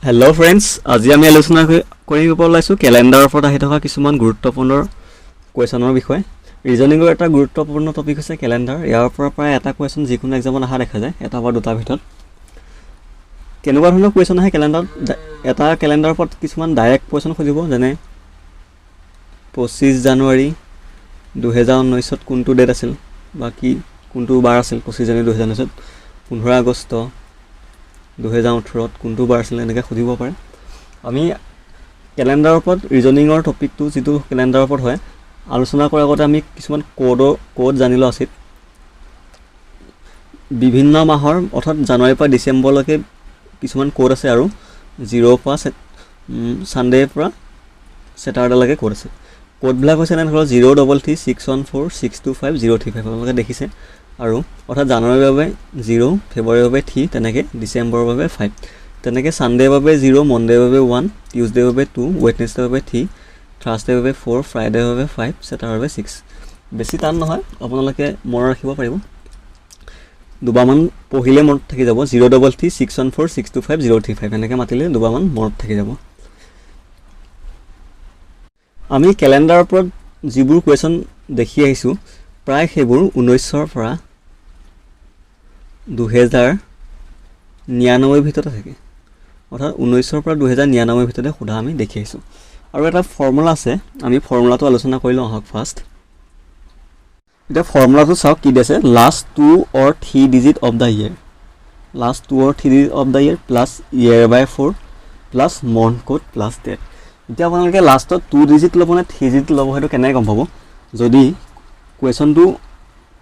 Hello' friends, আজি আমি আলোচনা কৰিব ওলাইছোঁ কেলেণ্ডাৰৰ ওপৰত আহি থকা কিছুমান গুৰুত্বপূৰ্ণ কুৱেশ্যনৰ বিষয়ে। ৰিজনিঙৰ এটা গুৰুত্বপূৰ্ণ টপিক হৈছে কেলেণ্ডাৰ। ইয়াৰ পৰা প্ৰায় এটা কুৱেশ্যন যিকোনো এক্সামত অহা দেখা যায়, এটা বা দুটাৰ ভিতৰত। কেনেকুৱা ধৰণৰ কুৱেশ্যন আহে কেলেণ্ডাৰত? এটা কেলেণ্ডাৰৰ ওপৰত কিছুমান ডাইৰেক্ট কুৱেশ্যন খুজিব, যেনে 25 জানুৱাৰী 2019 কোনটো ডেট আছিল বা কোনটো বাৰ আছিল 25 জানুৱাৰী 2019, 15 আগষ্ট 2018 কোনটো বাৰ আছিল, এনেকৈ সুধিব পাৰে। আমি কেলেণ্ডাৰৰ ওপৰত ৰিজনিঙৰ টপিকটো যিটো কেলেণ্ডাৰৰ ওপৰত হয়, আলোচনা কৰাৰ আগতে আমি কিছুমান কোড জানি লোৱা উচিত। বিভিন্ন মাহৰ অৰ্থাৎ জানুৱাৰীৰ পৰা ডিচেম্বৰলৈকে কিছুমান কোড আছে, আৰু 0ৰ পৰা ছানডে'ৰ পৰা ছেটাৰডেলৈকে কোড আছে। কোডবিলাক হৈছে এনেধৰণৰ 033614625 আপোনালোকে দেখিছে, আৰু অৰ্থাৎ জানুৱাৰীৰ বাবে 0, ফেব্ৰুৱাৰীৰ বাবে 3, তেনেকৈ ডিচেম্বৰৰ বাবে 5, তেনেকৈ ছানডে'ৰ বাবে 0, মনডে'ৰ বাবে 1, টিউজডে'ৰ বাবে 2, ৱেডনেছডে'ৰ বাবে 3, থাৰ্ছডে'ৰ বাবে 4, ফ্ৰাইডে'ৰ বাবে 5, ছেটাৰৰ বাবে 6। বেছি টান নহয়, আপোনালোকে মনত ৰাখিব পাৰিব। দুবাৰমান পঢ়িলে মনত থাকি যাব। 033614625 এনেকৈ মাতিলে দুবাৰমান মনত থাকি যাব। আমি কেলেণ্ডাৰৰ ওপৰত যিবোৰ কুৱেশ্যন দেখি আহিছোঁ, প্ৰায় সেইবোৰ 1900ৰ পৰা 2099 ভিতৰতে থাকে, অৰ্থাৎ 1900ৰ পৰা 2099 ভিতৰতে সোধা আমি দেখি আহিছোঁ। আৰু এটা ফৰ্মুলা আছে, আমি ফৰ্মুলাটো আলোচনা কৰি লওঁ আহক ফাৰ্ষ্ট। এতিয়া ফৰ্মুলাটো চাওক কি দিছে, last 2 or 3 digit of the year, last 2 or 3 digit of the year plus year by 4 plus month code plus date. এতিয়া আপোনালোকে লাষ্টত 2 ডিজিট ল'ব নে 3 ডিজিট ল'ব, সেইটো কেনেকৈ গম পাব? যদি কুৱেশ্যনটো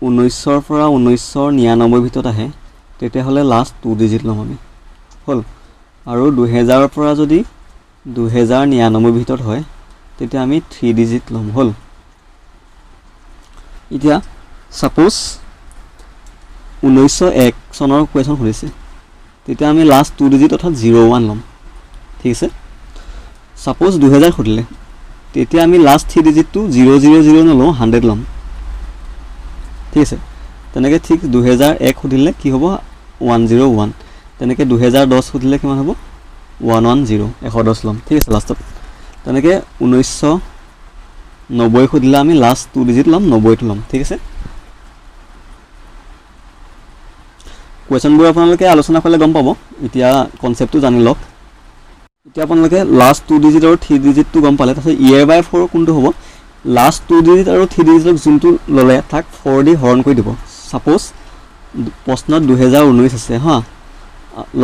1900ৰ পৰা 1999 ভিতৰত আহে, তেতিয়াহ'লে লাষ্ট 2 ডিজিট ল'ম আমি, হ'ল। আৰু 2000ৰ পৰা যদি 2099 ভিতৰত হয়, তেতিয়া আমি 3 ডিজিট ল'ম, হ'ল। এতিয়া ছাপ'জ 1901 চনৰ কুৱেশ্যন সুধিছে, তেতিয়া আমি লাষ্ট 2 ডিজিট অৰ্থাৎ 01 ল'ম, ঠিক আছে। ছাপ'জ 2000 সুধিলে, তেতিয়া আমি লাষ্ট 3 ডিজিটটো 000 নলওঁ, 100 ল'ম, ঠিক আছে। তেনেকৈ ঠিক 2001 সুধিলে কি হ'ব, 101। তেনেকৈ 2010 সুধিলে কিমান হ'ব, 110, 110 ল'ম, ঠিক আছে লাষ্টত। তেনেকৈ 1990 সুধিলে আমি লাষ্ট 2 ডিজিট ল'ম, 90টো ল'ম, ঠিক আছে। কুৱেশ্যনবোৰ আপোনালোকে আলোচনা কৰিলে গম পাব। এতিয়া কনচেপ্টটো জানি লওক। এতিয়া আপোনালোকে লাষ্ট 2 ডিজিট আৰু 3 ডিজিটটো গম পালে, তাৰপিছত ইয়েৰ বাই 4 কোনটো হ'ব? লাষ্ট 2 ডিজিট আৰু 3 ডিজিটক যোনটো ল'লে তাক 4 দি হৰণ কৰি দিব। ছাপ'জ প্ৰশ্নত 2019 আছে হা,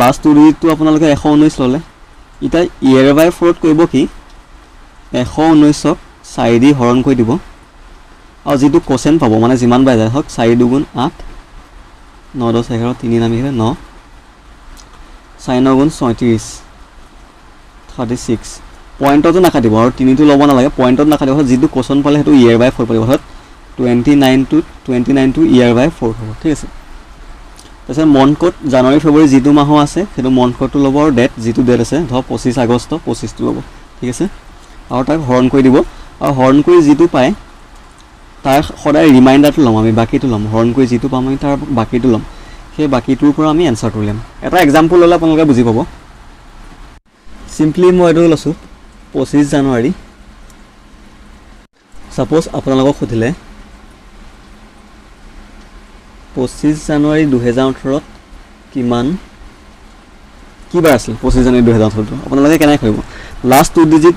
লাষ্ট 2 ডিজিটটো আপোনালোকে 119 ল'লে। এতিয়া ইয়েৰ বাই 4ত কৰিব কি, 119ক 4 দি হৰণ কৰি দিব, আৰু যিটো কোৱেশ্যন পাব, মানে যিমান বাই যায় হওক, 4 দুগুণ 8, 9 10 11, 3 নামিলে 9, 4 9 গুণ 36, 36। পইণ্টতো নাকাটিব, আৰু 3টো ল'ব নালাগে, পইণ্টত নাকাটিব, যিটো কোৱেশ্যন পালে সেইটো ইয়েৰ বাই 4 পাৰিব, অৰ্থাৎ 29টো ইয়েৰ বাই 4 হ'ব, ঠিক আছে। তাৰপিছত মন্থ কোড, জানুৱাৰী ফেব্ৰুৱাৰী যিটো মাহৰ আছে সেইটো মন্থ কোডটো ল'ব, আৰু ডেট যিটো ডেট আছে, ধৰক 25 আগষ্ট 25টো ল'ব, ঠিক আছে। আৰু তাক হৰণ কৰি দিব, আৰু হৰণ কৰি যিটো পায় তাৰ সদায় ৰিমাইণ্ডাৰটো ল'ম আমি, বাকীটো ল'ম, হৰণ কৰি যিটো পাম আমি তাৰ বাকীটো ল'ম, সেই বাকীটোৰ পৰা আমি এনচাৰটো উলিয়াম। এটা এক্সাম্পল ল'লে আপোনালোকে বুজি পাব। চিম্পলি মই এইটো লৈছোঁ 25 জানুৱাৰী। ছাপ'জ আপোনালোকক সুধিলে 25 জানুৱাৰী 2018 কি বাৰ আছিল? 25 জানুৱাৰী 2018 আপোনালোকে কেনেকৈ কৰিব? লাষ্ট 2 ডিজিট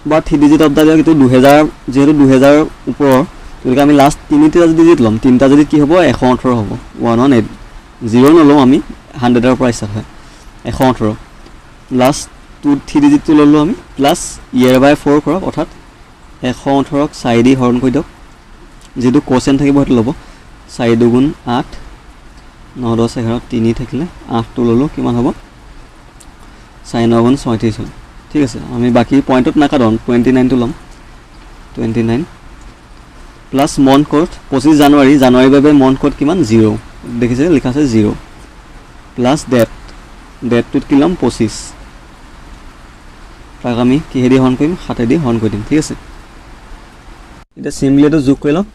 বা 3 ডিজিট অফ দ্য ইয়েৰ, কিন্তু 2000 যিহেতু 2000ৰ ওপৰৰ, গতিকে আমি লাষ্ট 3টা ডিজিট ল'ম। 3টা ডিজিট কি হ'ব? 118 হ'ব, 118। 0 নলওঁ আমি, 100ৰ পৰা ষ্টাৰ্ট হয়, 118। লাষ্ট 3 ডিজিটটো ল'লোঁ আমি, প্লাছ ইয়েৰ বাই 4 কৰক, অৰ্থাৎ 118ক 4 দি হৰণ কৰি দিয়ক, যিটো কোৱেশ্যন থাকিব সেইটো ল'ব। 4 দুগুণ 8, 9 10 11, 3 থাকিলে 8টো ল'লোঁ, কিমান হ'ব? 4 9 গুণ 36 হ'ল, ঠিক আছে। আমি বাকী পইণ্টত নাকাটোঁ, 29টো ল'ম, 29 প্লাছ মন্থ কোড 25 জানুৱাৰী, জানুৱাৰীৰ বাবে মন্থ কোড কিমান? 0, দেখিছে লিখা আছে 0, প্লাছ ডেটটোত কি ল'ম? 25, তাক আমি কিহেদি হৰণ কৰিম? 7 দি হৰণ কৰি দিম, ঠিক আছে। এতিয়া চিম্পলি এইটো যোগ কৰি লওক,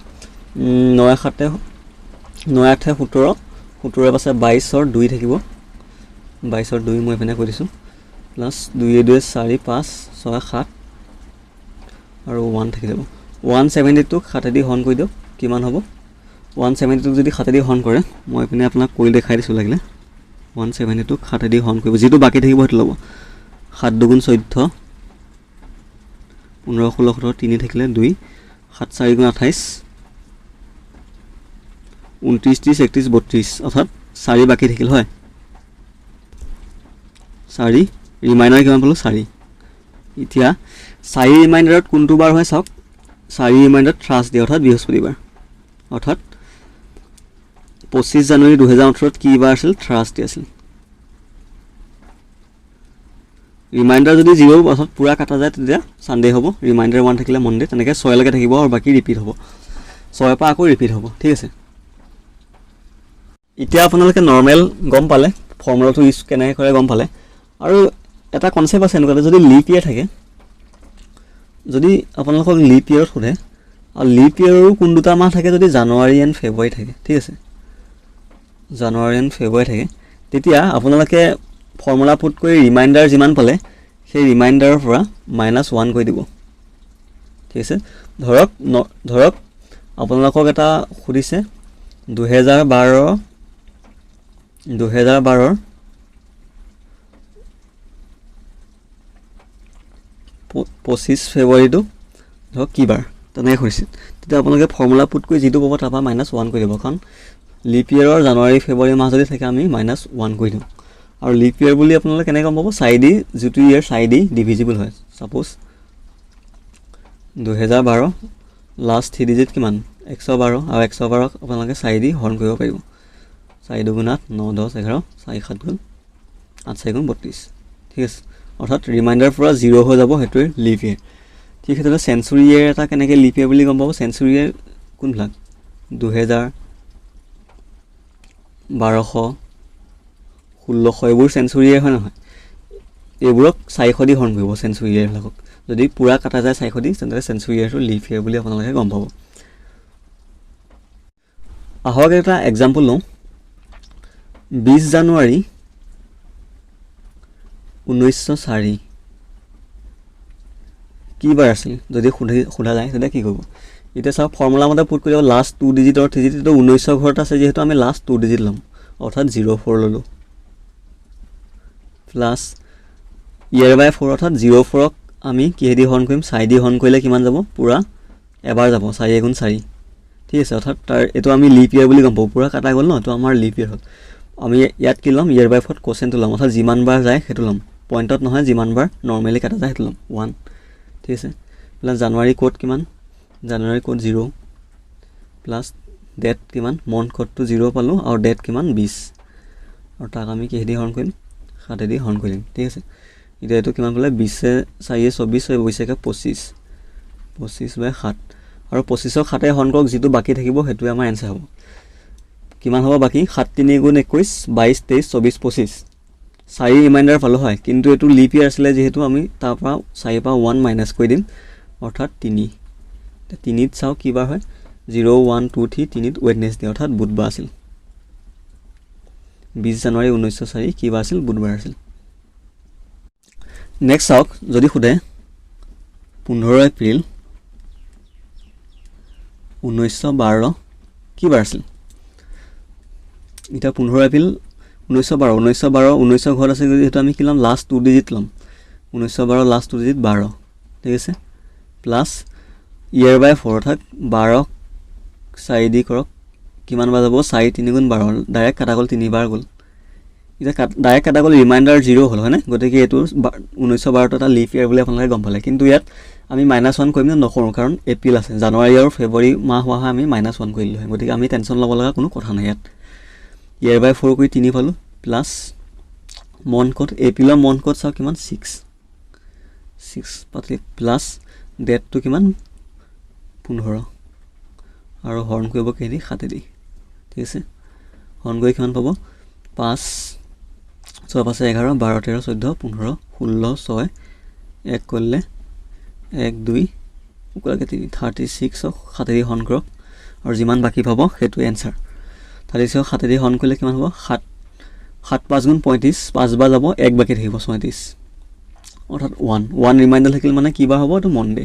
9 7 9 8 17, 17 পাছে 22ৰ 2 থাকিব, 22ৰ 2 মই এইপিনে কৈ দিছোঁ, প্লাছ 2 2 4 5 6 7 আৰু 1 থাকি যাব 172ক 7 দি হৰণ কৰি দিয়ক কিমান হ'ব 172ক যদি 7 দি হৰণ কৰে মই এপিনে আপোনাক কৰি দেখাই দিছোঁ লাগিলে 172ক 7 দি হৰণ কৰিব যিটো বাকী থাকিব সেইটো ল'ব 7 2 14 15 16 17 3 থাকিলে 2 7 4 28 29 30 31 32 অৰ্থাৎ 4 বাকী থাকিল হয় 4 ৰিমাইণ্ডাৰ কিমান পালোঁ 4 এতিয়া 4 ৰিমাইণ্ডাৰত কোনটো বাৰ হয় চাওক 4 ৰিমাইণ্ডাৰত থাৰ্ছডে অৰ্থাৎ বৃহস্পতিবাৰ অৰ্থাৎ 25 জানুৱাৰী 2018 কি বাৰ আছিল থাৰ্ছডে আছিল ৰিমাইণ্ডাৰ যদি 0 অৰ্থাৎ পুৰা কাটা যায় তেতিয়া সানডে হ'ব ৰিমাইণ্ডাৰ 1 থাকিলে মনডে তেনেকৈ 6 লৈকে থাকিব আৰু বাকী ৰিপিট হ'ব 6 পৰা আকৌ ৰিপিট হ'ব ঠিক আছে এতিয়া আপোনালোকে নৰ্মেল গম পালে ফৰ্মুলাটো ইউজ কেনেকৈ কৰে গম পালে আৰু এটা কনচেপ্ট আছে এনেকুৱা যদি লিপ ইয়েৰ থাকে যদি আপোনালোকক লিপ ইয়েৰত সোধে আৰু লিপ ইয়েৰৰো কোন দুটা মাহ থাকে যদি জানুৱাৰী এণ্ড ফেব্ৰুৱাৰী থাকে ঠিক আছে জানুৱাৰী এণ্ড ফেব্ৰুৱাৰী থাকে তেতিয়া আপোনালোকে ফৰ্মুলা পুট কৰি ৰিমাইণ্ডাৰ যিমান পালে সেই ৰিমাইণ্ডাৰৰ পৰা -1 কৰি দিব ঠিক আছে ধৰক আপোনালোকক এটা সুধিছে 2012 25 ফেব্ৰুৱাৰীটো ধৰক কি বাৰ তেনেকৈ সুধিছিল তেতিয়া আপোনালোকে ফৰ্মুলা পুট কৰি যিটো পাব তাৰপৰা -1 কৰি দিব কাৰণ লিপ ইয়েৰৰ জানুৱাৰী ফেব্ৰুৱাৰী মাহ যদি থাকে আমি -1 কৰি দিওঁ আৰু লিপ ইয়েৰ বুলি আপোনালোকে কেনেকৈ গম পাব 4 দি যিটো ইয়েৰ 4 দি ডিভিজিবল হয় সাপোজ 2012 লাষ্ট 3 ডিজিট কিমান 112 আৰু 112ক আপোনালোকে 4 দি হৰণ কৰিব পাৰিব 4 2 8 9 10 11 4 7 গুণ 8 4 গুণ 32 ঠিক আছে অৰ্থাৎ ৰিমাইণ্ডাৰ পৰা 0 হৈ যাব সেইটোৱে লিপ ইয়েৰ ঠিক সেইদৰে চেঞ্চুৰী ইয়েৰ এটা কেনেকৈ লিপ ইয়েৰ বুলি গম পাব চেঞ্চুৰী ইয়েৰ কোনবিলাক 2000 1200 1600 এইবোৰ চেঞ্চুৰী ইয়েৰ হয় নহয় এইবোৰক 400 দি হৰণ কৰিব চেঞ্চুৰী ইয়েৰবিলাকক যদি পুৰা কাটা যায় 400 দি তেন্তে চেঞ্চুৰী ইয়েৰটো লিপ ইয়েৰ বুলি আপোনালোকে গম পাব আহক এটা এক্সাম্পল লওঁ 20 জানুৱাৰী 1904 কি বাৰ আছিল যদি সোধা যায় তেতিয়া কি কৰিব এতিয়া চাওক ফৰ্মুলা মতে পুট কৰিব লাষ্ট 2 ডিজিট আৰু 3 ডিজিট 1900 ঘৰত আছে যেহেতু আমি লাষ্ট 2 ডিজিট ল'ম অৰ্থাৎ 04 ল'লোঁ প্লাছ ইয়েৰ বাই 4 অৰ্থাৎ 04ক আমি কিহেদি হৰণ কৰিম 4 দি হৰণ কৰিলে কিমান যাব পুৰা এবাৰ যাব 4 গুণ 4 ঠিক আছে অৰ্থাৎ তাৰ এইটো আমি লিপ ইয়েৰ বুলি গম পাওঁ পুৰা কাটা গ'ল ন এইটো আমাৰ লিপ ইয়েৰ হ'ল আমি ইয়াত কি ল'ম ইয়েৰ বাই 4 কোচেণ্টটো ল'ম অৰ্থাৎ যিমান বাৰ যায় সেইটো ল'ম পইণ্টত নহয় যিমান বাৰ নৰ্মেলি কাটা যায় সেইটো ল'ম 1 ঠিক আছে প্লাছ জানুৱাৰী কোড কিমান জানুৱাৰী কোড 0 প্লাছ ডেট কিমান মন্থ কোডটো 0 পালোঁ আৰু ডেট কিমান 20 আৰু তাক আমি কিহেদি হৰণ কৰিম 7 দি হৰণ কৰিম ঠিক আছে এতিয়া এইটো কিমান পালে 20 4 24 24 25 25/7 আৰু 25ক 7 হৰণ কৰক যিটো বাকী থাকিব সেইটোৱে আমাৰ এনসাৰ হ'ব কিমান হ'ব বাকী 7 3 গুণ 21 22 23 24 25 4 ৰিমাইণ্ডাৰ পালোঁ হয় কিন্তু এইটো লিপ ইয়েৰ আছিলে যিহেতু আমি তাৰ পৰা 4 পৰা 1 মাইনাছ কৰি দিম অৰ্থাৎ 3 3ত চাওঁ কি বাৰ হয় 0 1 2 3 3ত ৱেডনেছডে অৰ্থাৎ বুধবাৰ আছিল 20 জানুৱাৰী 1904 কি বাৰ আছিল বুধবাৰ আছিল নেক্সট চাওক যদি সোধে 15 এপ্ৰিল 1912 কি বাৰ আছিল এতিয়া 15 এপ্ৰিল 1912 19 ঘৰত আছে যিহেতু আমি কি ল'ম লাষ্ট 2 ডিজিট ল'ম 1912 লাষ্ট 2 ডিজিট 12 ঠিক আছে প্লাছ ইয়েৰ বাই 4 অৰ্থাৎ 12ক 4 দি কৰক কিমান বাৰ যাব 4 3 গুণ 12 ডাইৰেক্ট কাটা গ'ল 3 বাৰ গ'ল এতিয়া ডাইৰেক্ট কাটা গ'ল ৰিমাইণ্ডাৰ 0 হ'ল হয়নে গতিকে এইটো 1912 এটা লিপ ইয়েৰ বুলি আপোনালোকে গম পালে কিন্তু ইয়াত আমি -1 কৰিম নে নকৰোঁ কাৰণ এপ্ৰিল আছে জানুৱাৰী আৰু ফেব্ৰুৱাৰী মাহ হোৱা হয় আমি -1 কৰিলোঁ হয় গতিকে আমি টেনশ্যন ল'ব লগা কোনো কথা নাই ইয়াত ইয়েৰ বাই 4 কৰি 3 পালোঁ প্লাছ মন্থ কোড এপ্ৰিলৰ মন্থ কোড চাওক কিমান 6 পাতি প্লাছ ডেটটো কিমান 15 আৰু হৰণ কৰিব কেইদি 7 দি ঠিক আছে হৰণ কৰি কিমান পাব 5 6 5 11 12 13 14 15 16 6 1 কৰিলে 1 2 ওপৰলৈকে 36ক 7 দি হৰণ কৰক আৰু যিমান বাকী পাব সেইটো এনসাৰ 36ক 7 দি হৰণ কৰিলে কিমান হ'ব 7 7 5 গুণ 35 5 বাৰ যাব 1 বাকী থাকিব 37 অৰ্থাৎ 1 ৰিমাইণ্ডাৰ থাকিলে মানে কি বাৰ হ'ব এইটো মনডে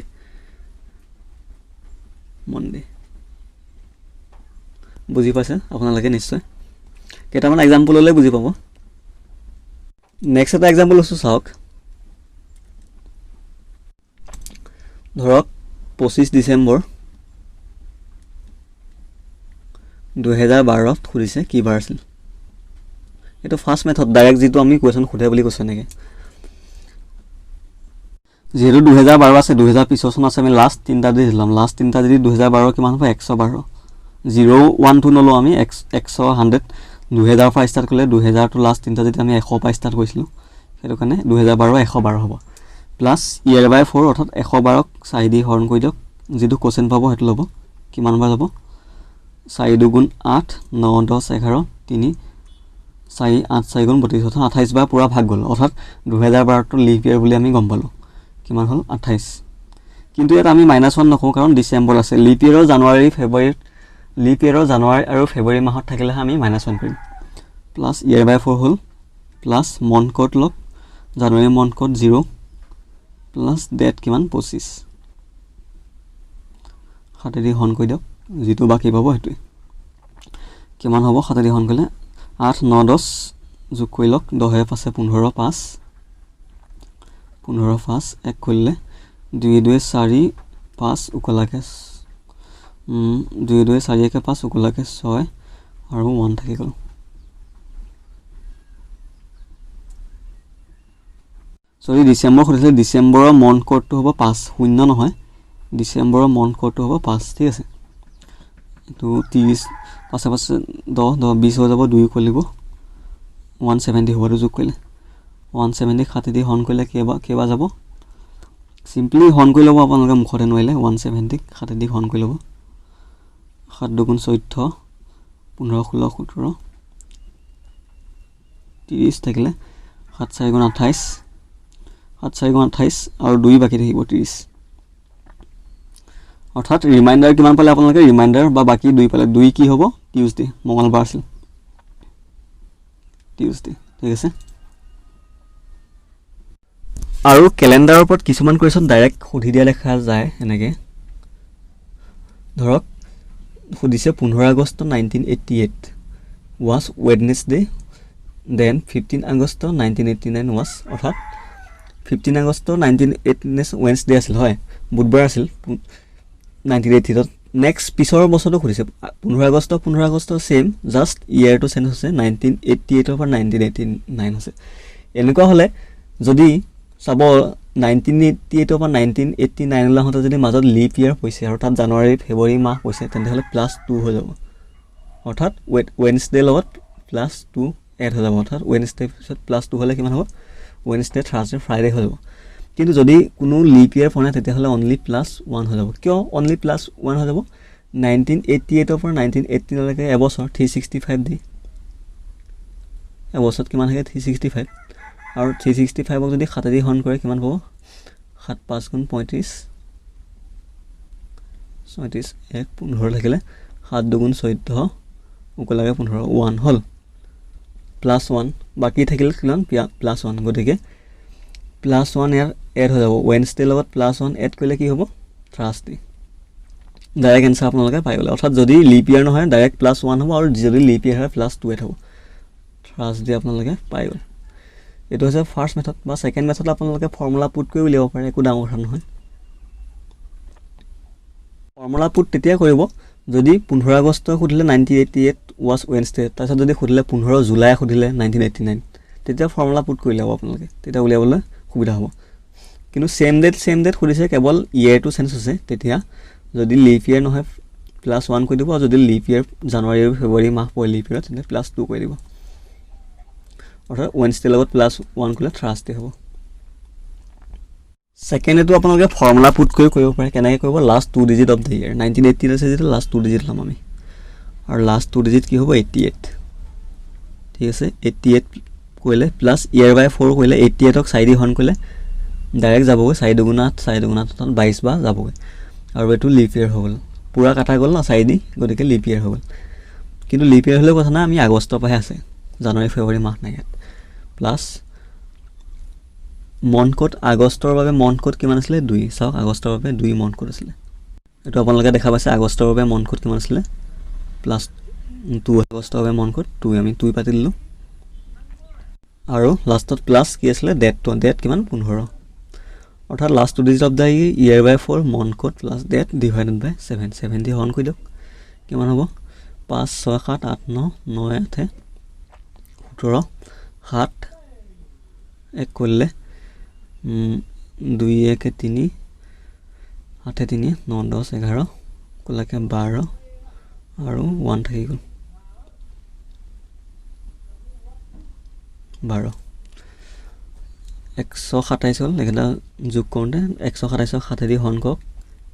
বুজি পাইছে আপোনালোকে নিশ্চয় কেইটামান এক্সাম্পল হ'লে বুজি পাব নেক্সট এটা এক্সাম্পল লৈছোঁ চাওক ধৰক 25 ডিচেম্বৰ 2012 খুলিছে কি বাৰ আছিল এইটো ফাৰ্ষ্ট মেথড ডাইৰেক্ট যিটো আমি কুৱেশ্যন সোধে বুলি কৈছোঁ এনেকৈ যেহেতু 2012 আছে 2000 পিছৰ চন আছে আমি লাষ্ট তিনিটা দি দিলাম লাষ্ট তিনিটা যদি 2012 কিমান হ'ব 112 0 1 2 নলওঁ আমি 100 100 2000 পৰা ষ্টাৰ্ট কৰিলে 2000 টো লাষ্ট তিনিটা যদি আমি 100 পৰা ষ্টাৰ্ট কৰিছিলোঁ সেইটো কাৰণে 2012 112 হ'ব প্লাছ ইয়াৰ বাই 4 অৰ্থাৎ 112ক 4 দি হৰণ কৰি দিয়ক যিটো কোৱেশ্যন পাব সেইটো ল'ব কিমান বাৰ যাব 4 2 গুণ 8 9 10 11 3 4 8 4 গুণ 32 অৰ্থাৎ 28 বাৰ পুৰা ভাগ গ'ল অৰ্থাৎ 2012 টো লিপ ইয়াৰ বুলি আমি গম পালোঁ কিমান হ'ল 28 কিন্তু ইয়াত আমি -1 নকওঁ কাৰণ ডিচেম্বৰ আছে লিপ ইয়াৰৰ জানুৱাৰী আৰু ফেব্ৰুৱাৰী মাহত থাকিলেহে আমি -1 কৰিম প্লাছ ইয়াৰ বাই 4 হ'ল প্লাছ মন্থ কোড লওক জানুৱাৰী মন্থ কোড 0 প্লাছ ডেট কিমান 25 7 দি হৰণ কৰি দিয়ক যিটো বাকী পাব সেইটোৱে কিমান হ'ব 7 দি হৰণ কৰিলে 8 9 10 যোগ কৰি লওক 10 5 15 5 15 5 1 কৰিলে 2 2 4 5 উকলাকে 2 2 4 1 5 উকলাকে 6 আৰু 1 থাকি গ'ল সৰি ডিসেম্বৰ খুলিলে ডিসেম্বৰৰ মন্থ কোডটো হ'ব 5 শূন্য নহয় ডিসেম্বৰৰ মন্থ কোডটো হ'ব 5 ঠিক আছে তো 30 পাছে পাছে 10 10 20 হৈ যাব 2 কৰিলে 170 হ'ব যোগ কৰিলে 170 খাতি দি হৰণ কৰিলে কেবা যাব সিম্পলি হৰণ কৰি ল'ব আপোনালোকে মুখতে নোৱাৰিলে 170 খাতি দি হৰণ কৰি ল'ব 7 2 গুণ 14 15 16 17 30 থাকিলে 7 4 গুণ 28 7 4 গুণ 28 আৰু 2 বাকি থাকিব 30 অৰ্থাৎ ৰিমাইণ্ডাৰ কিমান পালে আপোনালোকে ৰিমাইণ্ডাৰ বা বাকি 2 পালে 2 কি হ'ব টিউজডে মঙ্গলবাৰ আছিল টিউজডে ঠিক আছে আৰু ক্যালেন্ডাৰৰ ওপৰত কিছুমান কুৱেশ্যন ডাইৰেক্ট সুধি দিয়া দেখা যায় এনেকৈ ধৰক সুধিছে 15 August 1988 was Wednesday then 15 August 1989 was অৰ্থাৎ 15 আগষ্ট 1989 Wednesday আছিল হয় বুধবাৰ আছিল 1988 নেক্সট পিছৰ বছৰটো খুলিছে 15 আগষ্ট সেম জাস্ট ইয়াৰটো চেঞ্জ হৈছে 1988 পৰা 1989 হৈছে এনেকুৱা হলে যদি চাব 1988 পৰা 1989 লা হতে যদি মাজত লিপ ইয়াৰ পইছে আৰু তাত জানুৱাৰী ফেব্ৰুৱাৰী মাহ পইছে তেন্তে হলে +2 হৈ যাব অৰ্থাৎ ওয়েডনেসডে লগত +2 এড হৈ যাব অৰ্থাৎ ওয়েডনেসডে পিছত +2 হলে কিমান হ'ব ওয়েডনেসডে থাৰ্সডে ফ্ৰাইডে হৈ যাব কিন্তু যদি কোনো লিপ ইয়াৰ ফনে তেতিয়া হলে অনলি +1 হৈ যাব কিয় অনলি +1 হৈ যাব 1988 পৰা 1989 লৈকে এবছৰ 365 দি এবছৰত কিমান থাকে 365 আৰু 365 ক যদি 7 দি হৰণ কৰে কিমান পাব 7 5 গুণ 35 37 1 15 থাকিলে 7 2 গুণ 14 উকলাকে 15 1 হল +1 বাকি থাকিল কিমান +1 গতিকে +1 ইয়াৰ এড হৈ যাব ওয়েডনেসডে লগত +1 এড কৰিলে কি হ'ব থাৰ্সডে ডাইৰেক্ট এনসাৰ আপোনালোকে পাই গ'লে অৰ্থাৎ যদি লিপ ইয়াৰ নহয় ডাইৰেক্ট +1 হ'ব আৰু যদি লিপ ইয়াৰ হয় +2 এড হ'ব থাৰ্সডে আপোনালোকে পাই গ'ল এটো হৈছে ফাৰ্স্ট মেথড বা সেকেন্ড মেথড আপোনালোকে ফৰ্মুলা পুট কৰি উলিয়াব পাৰে একো ডাঙৰ কথা নহয় ফৰ্মুলা পুট তেতিয়া কৰিব যদি 15 আগষ্ট খুদিলে 1988 was Wednesday তাৰপিছত যদি খুদিলে 15 জুলাই খুদিলে 1989 তেতিয়া ফৰ্মুলা পুট কৰি ল'ব আপোনালোকে তেতিয়া উলিয়াবলৈ সুবিধা হ'ব কিন্তু সেম ডেট খুদিছে কেৱল ইয়াৰটো চেঞ্জ হৈছে তেতিয়া যদি লিপ ইয়াৰ নহয় +1 কৰি দিব আৰু যদি লিপ ইয়াৰ জানুৱাৰী আৰু ফেব্ৰুৱাৰী মাহ পৰে লিপ ইয়াৰ তেন্তে +2 কৰি দিব অৰ্থাৎ ওয়েডনেসডে লগত +1 কৰিলে থাৰ্সডে হ'ব সেকেন্ড এটো আপোনালোকে ফৰ্মুলা পুট কৰি কৰিব পাৰে কেনেকৈ কৰিব last 2 digit of the year 1980 আছে যেটা লাষ্ট 2 ডিজিট লম আমি আৰু লাষ্ট 2 ডিজিট কি হ'ব 88 ঠিক আছে 88 কৰিলে প্লাস ইয়াৰ বাই 4 কৰিলে 88ক 4 দি হৰণ কৰিলে ডাইৰেক্ট যাবগৈ 4 দুগুণ 8 4 দুগুণ 8 22 বা যাবগৈ আৰু এটো লিপ ইয়াৰ হ'ল পুৰা কাটা গ'ল না 4 দি গতিকে লিপ ইয়াৰ হ'ল কিন্তু লিপ ইয়াৰ হলে কথা না আমি আগষ্ট পাহে আছে জানুৱাৰী ফেব্ৰুৱাৰী মাহ নাই ইয়াত প্লাস মন্থ কোড আগষ্টৰ বাবে মন্থ কোড কিমান আছিলে 2 চাওক আগষ্টৰ বাবে 2 মন্থ কোড আছিলে এটো আপোনালোকে দেখা পাইছে আগষ্টৰ বাবে মন্থ কোড কিমান আছিলে প্লাস 2 আগষ্টৰ বাবে মন্থ কোড 2 আমি 2 পাতি দিলো আৰু লাষ্টত প্লাস কি আছিলে ডেট কিমান 15 অৰ্থাৎ last two digit of the year by 4 month code plus date divided by 7 70 হৰণ কৰি দিয়ক কিমান হ'ব 5 6 7 8 9 9 8 17 7 এক কৰিলে 2 1 3 8 3 9 10 11 কলাকে 12 আৰু 1 থাকি গ'ল 12 127 হ'ল একেটা যোগ কৰোঁতে 127 7 দি হৰণ কৰক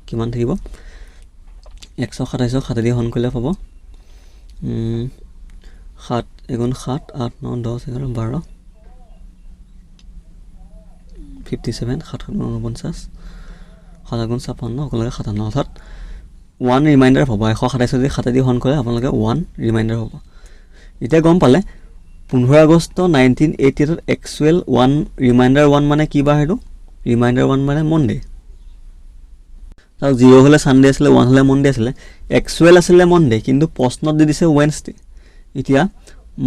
কিমান থাকিব 127 7 দি হৰণ কৰিলে পাব 7 এগুণ 7 8 9 10 11 12 57 7 49 7 গুণ 56 অকলকে 57 অৰ্থাৎ 1 ৰিমাইন্ডাৰ পাব 127 যদি 7 দি হৰণ কৰে আপোনালোকে 1 ৰিমাইন্ডাৰ পাব এতিয়া গম পালে 15 আগষ্ট 1988 ত এক্সুৱেল 1 ৰিমাইন্ডাৰ 1 মানে কি বাৰ হেতু ৰিমাইন্ডাৰ 1 মানে মনডে তাক 0 হলে সানডে আছিল 1 হলে মনডে আছিল এক্সুৱেল আছিল মনডে কিন্তু প্ৰশ্নত দি দিছে ওয়েডনেসডে এতিয়া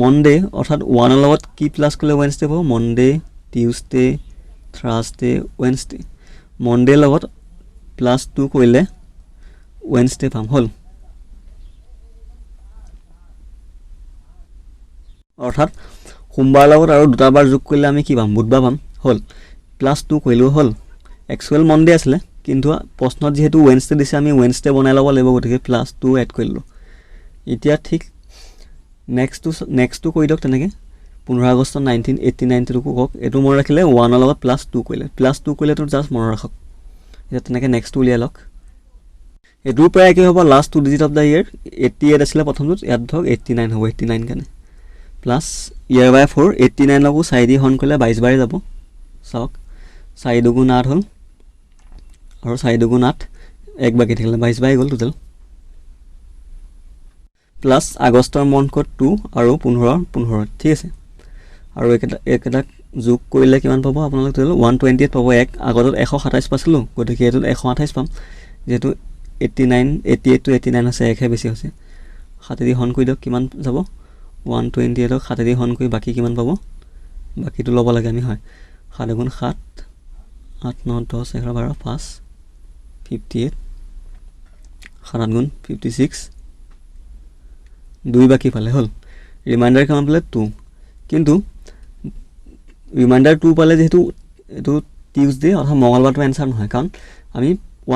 মনডে অৰ্থাৎ 1 ৰ লগত কি প্লাস কৰিলে ওয়েডনেসডে পাব মনডে টিউজডে থাৰ্সডে ওয়েডনেসডে মনডে লগত প্লাস 2 কৰিলে ওয়েডনেসডে পাম হল অৰ্থাৎ সোমবাৰ লগত আৰু দুটা বাৰ যোগ কৰিলে আমি কি পাম বুধবাৰ পাম হল প্লাস 2 কৰিলো হল এক্সুৱেল মনডে আছিল কিন্তু প্ৰশ্নত যেহেতু ওয়েডনেসডে দিছে আমি ওয়েডনেসডে বনাই ল'ব লাগিব গতিকে প্লাস 2 এড কৰিলো এতিয়া ঠিক নেক্সট টু কৰি দিয়ক তেনেকে 15 আগষ্ট 1989 টো কক এটো মন ৰাখিলে 1 ৰ লগত প্লাস 2 কৰিলে প্লাস 2 কৰিলে তো জাস্ট মন ৰাখক এটা তেনেকে নেক্সট উলিয়াই লওক এটো প্ৰায় কি হ'ব last two digit of the year 88 আছিল প্ৰথমটো ইয়াত ধৰক 89 হ'ব 89 কানে প্লাস ইয়াৰ বাই 4 89 লগো 4 দি হৰণ কৰিলে 22 বাৰে যাব চাওক 4 দুগুণ 8 হ'ল আৰু 4 দুগুণ 8 এক বাকি থাকিলে 22 বাই গ'ল টোটাল প্লাস আগষ্টৰ মন্থ কোড 2 আৰু 15 ঠিক আছে আৰু একেটা যোগ কৰিলে কিমান পাব আপোনালোক টোটাল 128 পাব এক আগত 127 পাছিলো গতিকে এটো 128 পাম যেটো 89 88 টু 89 আছে একহে বেছি হৈছে 7 দি হৰণ কৰি দিয়ক কিমান যাব 128 ক 7 দি হৰণ কৰি বাকি কিমান পাব বাকিটো ল'ব লাগে আমি হয় 7 গুণ 7 8 9 10 11 12 5 58 7 গুণ 56 2 বাকি পালে হল ৰিমাইন্ডাৰ কিমান পালে 2 কিন্তু ৰিমাইন্ডাৰ 2 পালে যেহেতু এটো টিউজডে অথবা মঙ্গলবাৰটো आंसर নহয় কাৰণ আমি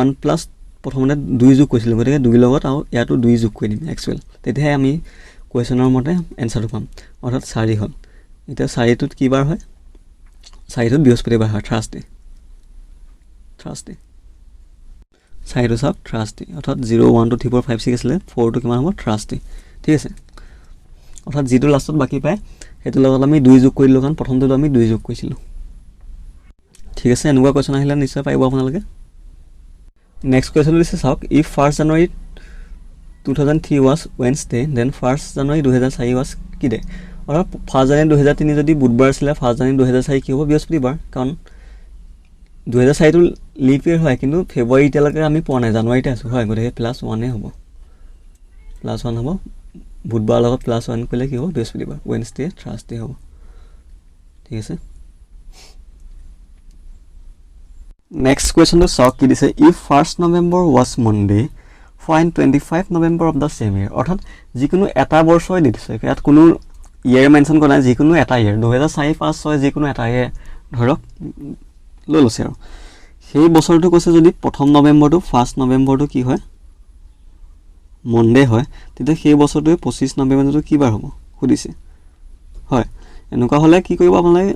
1 প্লাস প্ৰথমতে 2 যোগ কৰিছিল গতিকে 2 লগত আৰু ইয়াতো 2 যোগ কৰি দিম এক্সুৱেল তেতিয়াহে আমি কোৱেশ্চনৰ মতে आंसरটো পাম অৰ্থাৎ 4 হল এটা 4 টোত কি বাৰ হয় 4 টোত বৃহস্পতিবাৰ হয় থাৰ্সডে 4 টো সব থাৰ্সডে অৰ্থাৎ 0 1 2 3 4 5 6 আছিল 4 টো কিমান হ'ব থাৰ্সডে ঠিক আছে অৰ্থাৎ যেটো লাষ্টত বাকি পায় হেতু লগত আমি 2 যোগ কৰিলো কাৰণ প্ৰথমটো আমি 2 যোগ কৰিছিলো ঠিক আছে এনেকুৱা কোৱেশ্চন আহিলে নিশ্চয় পাইব আপোনালোকে নেক্সট কোৱেশ্চন দিছে চাওক if 1st January 2003 was Wednesday then 1st January 2004 was কি ডে অৰ্থাৎ 1st জানুৱাৰী 2003 যদি বুধবাৰ আছিল 1st জানুৱাৰী 2004 কি হ'ব বৃহস্পতিবাৰ কাৰণ 2004 টো লিপ ইয়াৰ হয় কিন্তু ফেব্ৰুৱাৰী তেলকে আমি পোৱা নাই জানুৱাৰীতে আছো হয় গতিকে +1 এ হ'ব +1 হ'ব বুধবাৰ লগত +1 কৰিলে কি হ'ব বৃহস্পতিবাৰ ওয়েডনেসডে থাৰ্সডে হ'ব ঠিক আছে নেক্সট কোৱেশ্চন তো চাওক কি দিছে if 1st November was Monday find 25 November of the same year অৰ্থাৎ যিকোনো এটা বৰ্ষই দিছে ইয়াত কোনো ইয়াৰ মেনশন কৰা নাই যিকোনো এটা ইয়াৰ 2004 5 6 যিকোনো এটা ইয়াৰ ধৰক লৈ লৈছে আৰু সেই বছৰটো কৈছে যদি প্ৰথম নৱেম্বৰটো 1st নৱেম্বৰটো কি হয় মনডে হয় তেতিয়া সেই বছৰটো 25 নৱেম্বৰটো কি বাৰ হ'ব খুদিছে হয় এনেকুৱা হলে কি কৰিব আপোনালোকে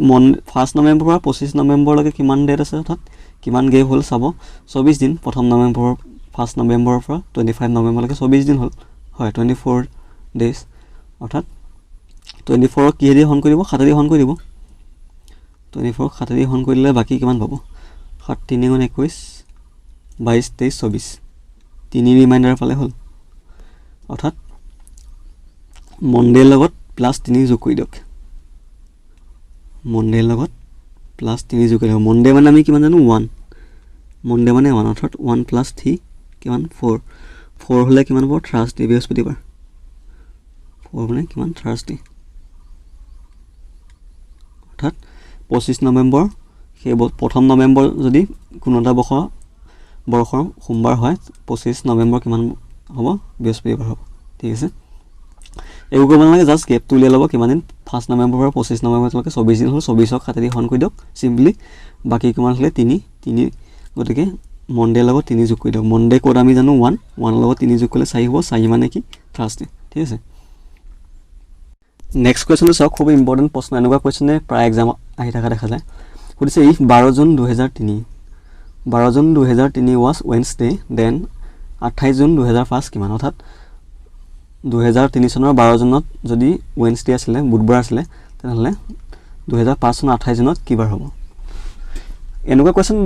1st নৱেম্বৰ পৰা 25 নৱেম্বৰলৈকে কিমান ডেট আছে অৰ্থাৎ কিমান গেপ হ'ল চাব 24 দিন প্ৰথম নৱেম্বৰ 1st নৱেম্বৰৰ পৰা 25 নৱেম্বৰলৈকে 24 দিন হ'ল হয় 24 ডেজ অৰ্থাৎ 24 কি দি হৰণ কৰিব 7 দি হৰণ কৰি দিব 24 7 দি হৰণ কৰিলে বাকি কিমান পাব 7 3 গুণ 21 22 23 24 তিনি ৰিমাইন্ডাৰ পালে হ'ল অৰ্থাৎ মনডে লগত +3 যোগ কৰি দিয়ক মনডে লগত প্লাছ 3 যোগ কৰিব মনডে মানে আমি কিমান জানো 1 মনডে মানে 1 অৰ্থাৎ 1 + 3 কিমান 4 4 হলে কিমান হ'ব থাৰ্সডে বৃহস্পতিবাৰ 4 মানে কিমান থাৰ্সডে অৰ্থাৎ 25 নৱেম্বৰ সেই প্ৰথম নৱেম্বৰ যদি কোনো এটা বৰ্ষৰ সোমবাৰ হয় 25 নৱেম্বৰ কিমান হ'ব বৃহস্পতিবাৰ হ'ব ঠিক আছে এইবোৰ কৰিব নালাগে জাস্ট গেপটো উলিয়াই ল'ব কিমান দিন 1 নৱেম্বৰৰ পৰা 25 নৱেম্বৰলৈকে 24 দিন হ'ল 24ক 7 দি হৰণ কৰি দিয়ক সিম্পলি বাকি কিমান হ'লে 3 গতিকে মনডে লগত 3 যোগ কৰি দিয়ক মনডে কোড আমি জানো 1 1 লগত 3 যোগ কৰিলে 4 হ'ব 4 মানে কি থাৰ্সডে ঠিক আছে নেক্সট কোৱেশ্চনটো চাওক খুব ইম্পৰ্টেন্ট প্ৰশ্ন এনেকুৱা কোৱেশ্চনে প্ৰায় এক্সাম আহি থকা দেখা যায় সুধিছে if 12 June 2003 12 June 2003 was Wednesday then 28 June 2005 কিমান অৰ্থাৎ 2003 চনৰ 12 জুনত যদি ওয়েডনেসডে আছিল বুধবাৰ আছিল তেনহলে 2005 চনৰ 28 জুনত কি বাৰ হ'ব এনেকুৱা কোৱেশ্চন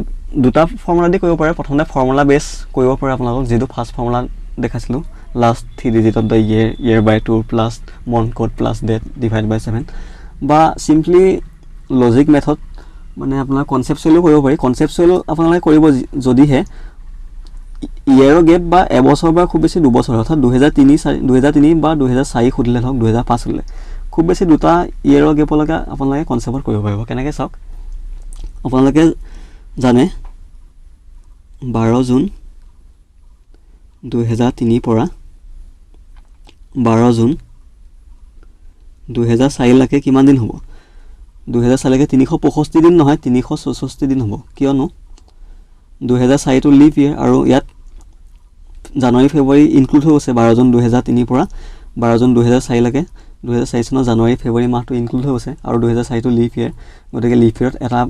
দুটা ফৰ্মুলা দি কৰিব পাৰে প্ৰথমতে ফৰ্মুলা বেস কৰিব পাৰে আপোনালোক যেটো ফাৰ্স্ট ফৰ্মুলা দেখাছিলো last 3 digit of the year by 2 plus month code plus date divide by 7 বা সিম্পলি লজিক মেথড মানে আপোনাৰ কনসেপচুৱেলি কৰিব পাৰি কনসেপচুৱেল আপোনালোকে কৰিব যদিহে ইয়াৰৰ গেপ বা এবছৰ বা খুব বেছি 2 বছৰ অৰ্থাৎ 2003 বা 2004 খুদিলে হক 2005 খুদিলে খুব বেছি দুটা ইয়াৰৰ গেপ লগা আপোনালোকে কনসেপ্ট কৰিব পাৰিব কেনেকৈ চাওক আপোনালোকে জানে 12 জুন 2003 পৰা 12 জুন 2004 লৈকে কিমান দিন হ'ব 2004 লৈকে 365 দিন নহয় 364 দিন হ'ব কিয়নো 2004 টো লিপ ইয়াৰ আৰু ইয়াত জানুৱাৰী ফেব্ৰুৱাৰী ইনক্লুড হৈ আছে 12 জুন 2003 পৰা 12 জুন 2004 লৈকে 2004 চনৰ জানুৱাৰী ফেব্ৰুৱাৰী মাহটো ইনক্লুড হৈ আছে আৰু 2004 টো লিপ ইয়াৰ গতিকে লিপ ইয়াৰত এটা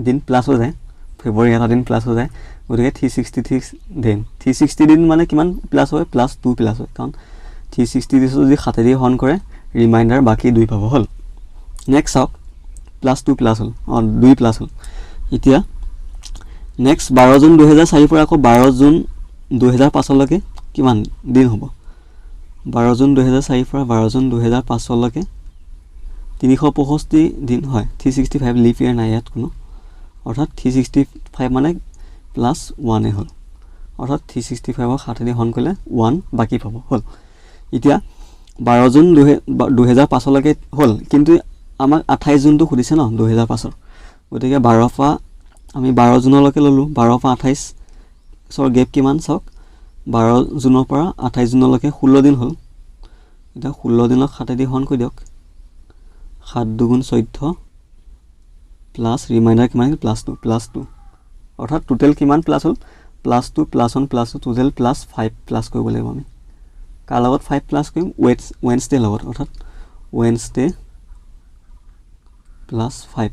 দিন প্লাস হৈ যায় ফেব্ৰুৱাৰী এটা দিন প্লাস হৈ যায় গতিকে 366 দিন 360 দিন মানে কিমান প্লাস হয় প্লাস 2 প্লাস হয় কাৰণ 360 দিন যদি 7 দি হৰণ কৰে ৰিমাইন্ডাৰ বাকি 2 পাব হল নেক্সট চাওক প্লাস 2 প্লাস হল 2 প্লাস হল এতিয়া নেক্সট 12 জুন 2004 পৰা আকৌ 12 জুন 2005 লৈকে কিমান দিন হ'ব 12 জুন 2004 পৰা 12 জুন 2005 লৈকে 365 দিন হয় 365 লিপ ইয়াৰ নাই ইয়াত কোনো অৰ্থাৎ 365 মানে প্লাস 1 এ হল অৰ্থাৎ 365 ক 7 দি হৰণ কৰিলে 1 বাকি পাব হল এতিয়া 12 জুন 2005 লৈকে হল কিন্তু আমাক 28 জুনটো খুদিছে ন 2005 গতিকে 12 পা আমি 12 জুনলৈকে ললো 12 পা 28 সৰ গেপ কিমান চাওক 12 জুনৰ পৰা 28 জুনলৈকে 16 দিন হল এটা 16 দিনক 7 দি হৰণ কৰি দিয়ক 7 দুগুণ 14 প্লাস ৰিমাইন্ডাৰ কিমান প্লাস 2 অৰ্থাৎ টোটাল কিমান প্লাস হল plus 2 plus 1 plus 2 total plus 5 plus কৰিব লাগিব আমি কাৰ লগত 5 প্লাস কৰিম ওয়েডনেসডে লগত অৰ্থাৎ ওয়েডনেসডে প্লাস 5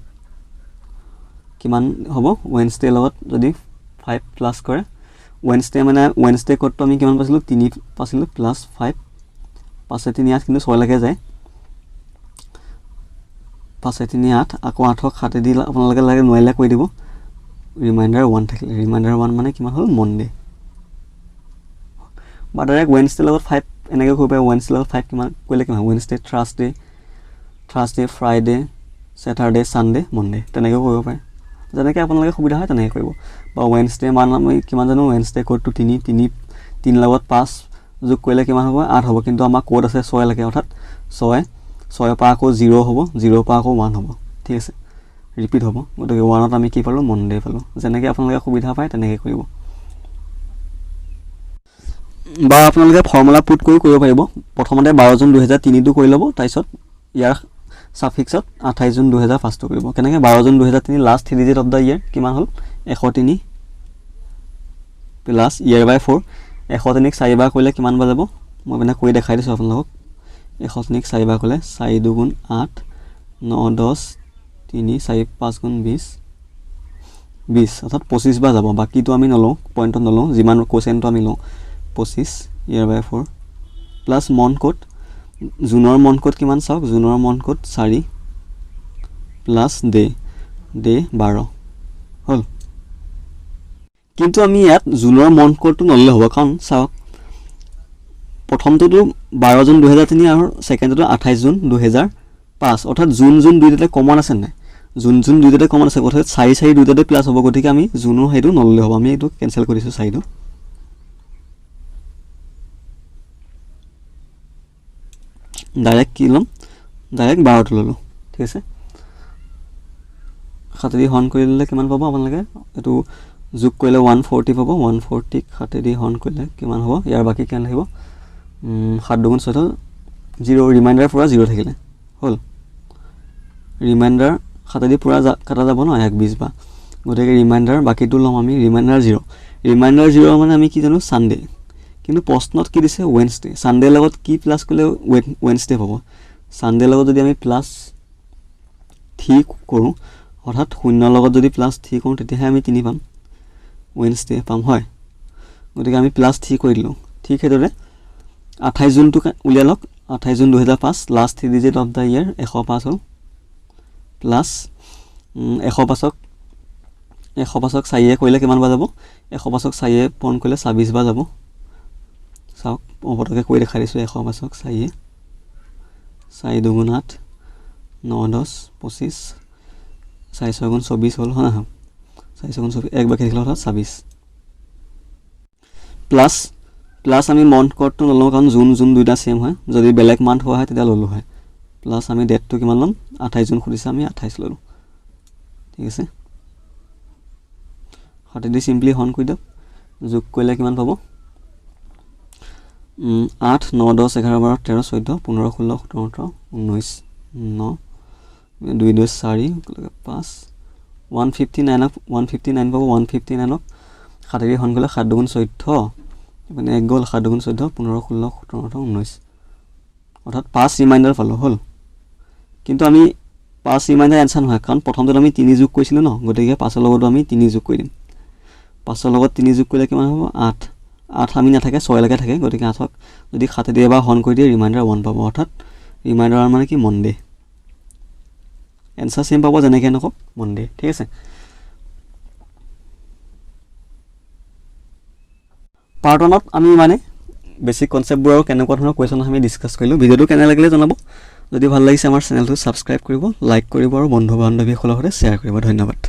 কিমান হ'ব ওয়েডনেসডে লগত যদি 5 প্লাস কৰে ওয়েডনেসডে মানে ওয়েডনেসডে কোডটো আমি কিমান পাছিলো 3 পাছিলো প্লাস 5 5 3 8 কিন্তু 6 লৈকে যায় 5 3 8 আকৌ 8ক 7 দি আপোনালোকে লাগে নোৱাৰিলে কৈ দিব ৰিমাইন্ডাৰ 1 থাকিলে ৰিমাইন্ডাৰ 1 মানে কিমান হ'ল মনডে বা ডাইৰেক্ট ওয়েডনেসডে লগত 5 এনেকৈ কৈ পায় ওয়েডনেসডে লগত 5 কিমান কৈলে কিমান ওয়েডনেসডে থাৰ্সডে ফ্ৰাইডে স্যাটাৰডে সানডে মনডে তেনেকৈ কৰিব পাৰে যেনেকৈ আপোনালোকে সুবিধা হয় তেনেকৈ কৰিব বা ওয়েডনেসডে মান আমি কিমান জানো ওয়েডনেসডে কোডটো 3 লগত 5 যোগ কৰিলে কিমান হ'ব 8 হ'ব কিন্তু আমাৰ কোড আছে 6 লৈকে অৰ্থাৎ 6 পৰা আকৌ 0 হ'ব 0 পৰা আকৌ 1 হ'ব ঠিক আছে ৰিপিট হ'ব গতিকে 1ত আমি কি পালো মনডে পালো যেনেকৈ আপোনালোকে সুবিধা পায় তেনেকৈ কৰিব বা আপোনালোকে ফৰ্মুলা পুট কৰি কৰিব পাৰিব প্ৰথমতে 12 জুন 2003 টো কৰি ল'ব তাৰপিছত ইয়াৰ সাফিক্সত 28 জুন 2005 টো কৰিব কেনেকৈ 12 June 2003 last 3 digit of the year কিমান হ'ল 103 প্লাস ইয়াৰ বাই 4 103 ক 4 বাৰ কৰিলে কিমান বাজাব মই মানে কৈ দেখাই দিছো আপোনালোকক 103 ক 4 বাৰ কৰিলে 4 দুগুণ 8 9 10 3 4 5 গুণ 20 অৰ্থাৎ 25 বাৰ যাব বাকিটো আমি নলওঁ পইণ্টত নলওঁ যিমান কোৱেশ্চনটো আমি লওঁ 25 ইয়াৰ বাই 4 প্লাস মন্থ কোড জুনৰ মন্থ কোড কিমান চাওক জুনৰ মন্থ কোড 4 প্লাস ডে 12 হল কিন্তু আমি ইয়াত জুনৰ মন্থ কোডটো নললে হ'ব কাৰণ চাওক প্ৰথমটো 12 জুন 2003 আৰু সেকেন্ডটো 28 জুন 2005 অৰ্থাৎ জুন দুইটাতে কমন আছে নাই জুন দুইটাতে কমন আছে কথা 4 দুইটাতে প্লাছ হ'ব গতিকে আমি জুনৰ সেইটো নললে হ'ব আমি এইটো কেনসেল কৰিছো 4টো ডাইৰেক্ট কি লম ডাইৰেক্ট 12টো ললো ঠিক আছে 7 দি হৰণ কৰিলে কিমান পাব আপোনালোকে এটো যোগ কৰিলে 140 পাব 140 7 দি হৰণ কৰিলে কিমান হ'ব ইয়াৰ বাকি কিমান আহিব 7 দুগুণ 6 0 ৰিমাইন্ডাৰ পুৰা 0 থাকিলে হল ৰিমাইন্ডাৰ 7 দি পুৰা কাটা যাব ন 120 বা গতিকে ৰিমাইন্ডাৰ বাকিটো লম আমি ৰিমাইন্ডাৰ 0 মানে আমি কি জানো সানডে কিন্তু প্ৰশ্নত কি দিছে ওয়েডনেসডে সানডে লগত কি প্লাস কৰিলে ওয়েডনেসডে পাব সানডে লগত যদি আমি প্লাস ঠিক কৰো অৰ্থাৎ 0 লগত যদি প্লাস ঠিক কৰো তেতিয়াহে আমি 3 পাম ওয়েডনেসডে পাম হয় গতিকে আমি প্লাস ঠিক কৰি দিলো ঠিক হেতৰে 28 জুনটো উলিয়ালক 28 June 2005 last 3 digit of the year 105 হল প্লাস 105ক 4 কৰিলে কিমান বা যাব 105ক 4 পন কৰিলে 26 বা যাব চাওক ওপৰতে কৈ দেখাই দিছো 105ক 4 দুগুণ 8 9 10 25 4 গুণ 24 হল হয় না 4 গুণ 24 এক বাকি থাকিলে 26 প্লাস আমি মন্থ কোডটো ললো কাৰণ জুন দুইটা সেম হয় যদি বেলেগ মান্থ হয় তেতিয়া ললো হয় প্লাস আমি ডেটটো কিমান লম 28 জুন খুদিছে আমি 28 ললো ঠিক আছে হতে দি সিম্পলি হন কৰি দিয়ক যোগ কৰিলে কিমান পাব 8 9 10 11 12 13 14 15 16 17 19 9 2 2 4 5 159 পাব 159 ক 7 দি হন কৰিলে 7 দুগুণ 14 মানে এক গল 7 দুগুণ 14 15 16 17 19 অৰ্থাৎ 5 ৰিমাইন্ডাৰ পালো হল কিন্তু আমি 5 ৰিমাইন্ডাৰ আনসাৰ নহয় কাৰণ প্ৰথমতে আমি 3 যোগ কৰিছিলো ন গতিকে 5 ৰ লগত আমি 3 যোগ কৰি দিম 5 ৰ লগত 3 যোগ কৰিলে কিমান হ'ব 8 আমি নাথাকে 6 লৈকে থাকে গতিকে 8ক যদি 7 দি এবাৰ হৰণ কৰি দিয়ে ৰিমাইন্ডাৰ 1 পাব অৰ্থাৎ ৰিমাইন্ডাৰ মানে কি মনডে এনসাৰ সেম পাব যেনেকৈ নকক মনডে ঠিক আছে পাৰ্ট 1ত আমি মানে বেসিক কনসেপ্টবোৰ আৰু কেনেকুৱা ধৰণৰ কোৱেশ্চন আমি ডিসকাস কৰিলো ভিডিওটো কেনে লাগিলে জনাব যদি ভাল লাগিছে আমাৰ চেনেলটো সাবস্ক্ৰাইব কৰিব লাইক কৰিব আৰু বন্ধু বান্ধৱীসকলৰ সৈতে শ্বেয়াৰ কৰিব ধন্যবাদ